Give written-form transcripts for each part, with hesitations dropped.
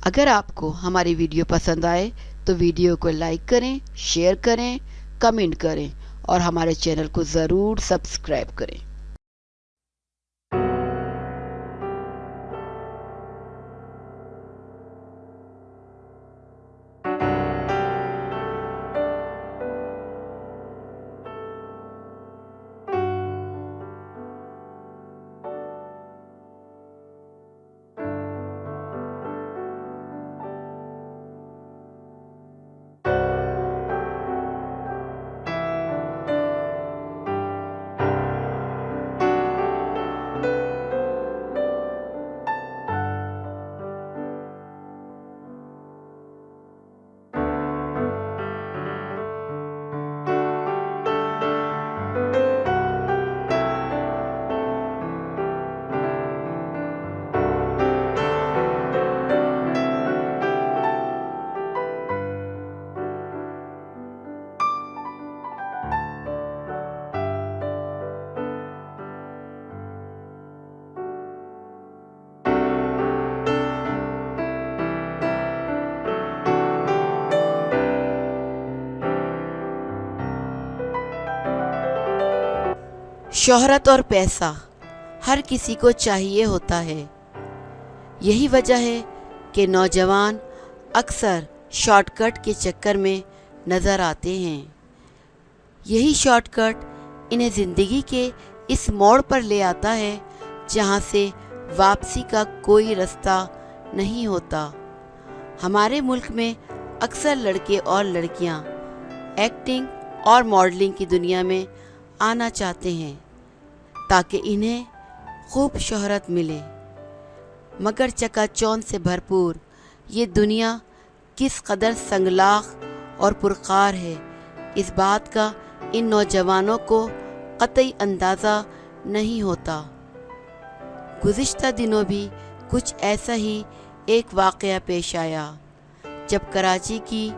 اگر آپ کو ہماری ویڈیو پسند آئے تو ویڈیو کو لائک کریں، شیئر کریں، کمنٹ کریں اور ہمارے چینل کو ضرور سبسکرائب کریں۔ شہرت اور پیسہ ہر کسی کو چاہیے ہوتا ہے۔ یہی وجہ ہے کہ نوجوان اکثر شارٹ کٹ کے چکر میں نظر آتے ہیں۔ یہی شارٹ کٹ انہیں زندگی کے اس موڑ پر لے آتا ہے جہاں سے واپسی کا کوئی رستہ نہیں ہوتا۔ ہمارے ملک میں اکثر لڑکے اور لڑکیاں ایکٹنگ اور ماڈلنگ کی دنیا میں آنا چاہتے ہیں تاکہ انہیں خوب شہرت ملے، مگر چکا چوند سے بھرپور یہ دنیا کس قدر سنگلاخ اور پرخار ہے، اس بات کا ان نوجوانوں کو قطعی اندازہ نہیں ہوتا۔ گزشتہ دنوں بھی کچھ ایسا ہی ایک واقعہ پیش آیا جب کراچی کی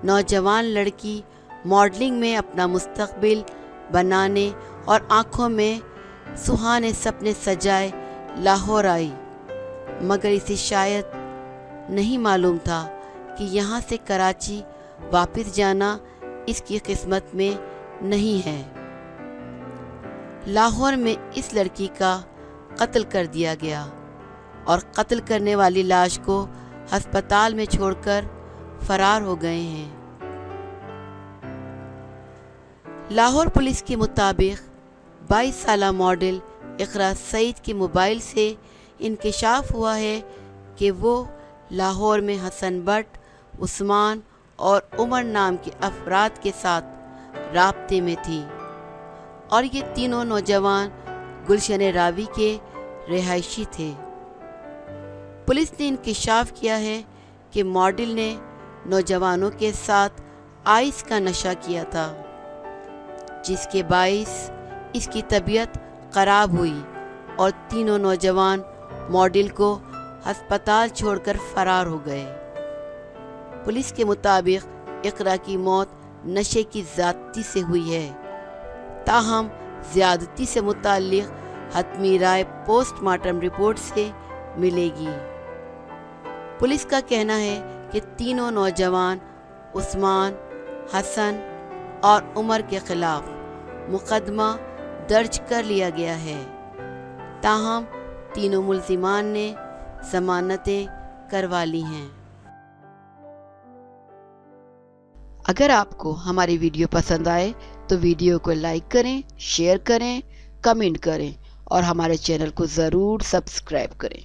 نوجوان لڑکی ماڈلنگ میں اپنا مستقبل بنانے اور آنکھوں میں سہانے سپنے سجائے لاہور آئی، مگر اسے شاید نہیں معلوم تھا کہ یہاں سے کراچی واپس جانا اس کی قسمت میں نہیں ہے۔ لاہور میں اس لڑکی کا قتل کر دیا گیا اور قتل کرنے والی لاش کو ہسپتال میں چھوڑ کر فرار ہو گئے ہیں۔ لاہور پولیس کے مطابق 22 سالہ ماڈل اقرا سعید کے موبائل سے انکشاف ہوا ہے کہ وہ لاہور میں حسن بٹ، عثمان اور عمر نام کے افراد کے ساتھ رابطے میں تھی اور یہ تینوں نوجوان گلشن راوی کے رہائشی تھے۔ پولیس نے انکشاف کیا ہے کہ ماڈل نے نوجوانوں کے ساتھ آئس کا نشہ کیا تھا، جس کے باعث اس کی طبیعت خراب ہوئی اور تینوں نوجوان ماڈل کو ہسپتال چھوڑ کر فرار ہو گئے۔ پولیس کے مطابق اقرا کی موت نشے کی زیادتی سے ہوئی ہے، تاہم زیادتی سے متعلق حتمی رائے پوسٹ مارٹم رپورٹ سے ملے گی۔ پولیس کا کہنا ہے کہ تینوں نوجوان عثمان، حسن اور عمر کے خلاف مقدمہ درج کر لیا گیا ہے، تاہم تینوں ملزمان نے ضمانتیں کروا لی ہیں۔ اگر آپ کو ہماری ویڈیو پسند آئے تو ویڈیو کو لائک کریں، شیئر کریں، کمنٹ کریں اور ہمارے چینل کو ضرور سبسکرائب کریں۔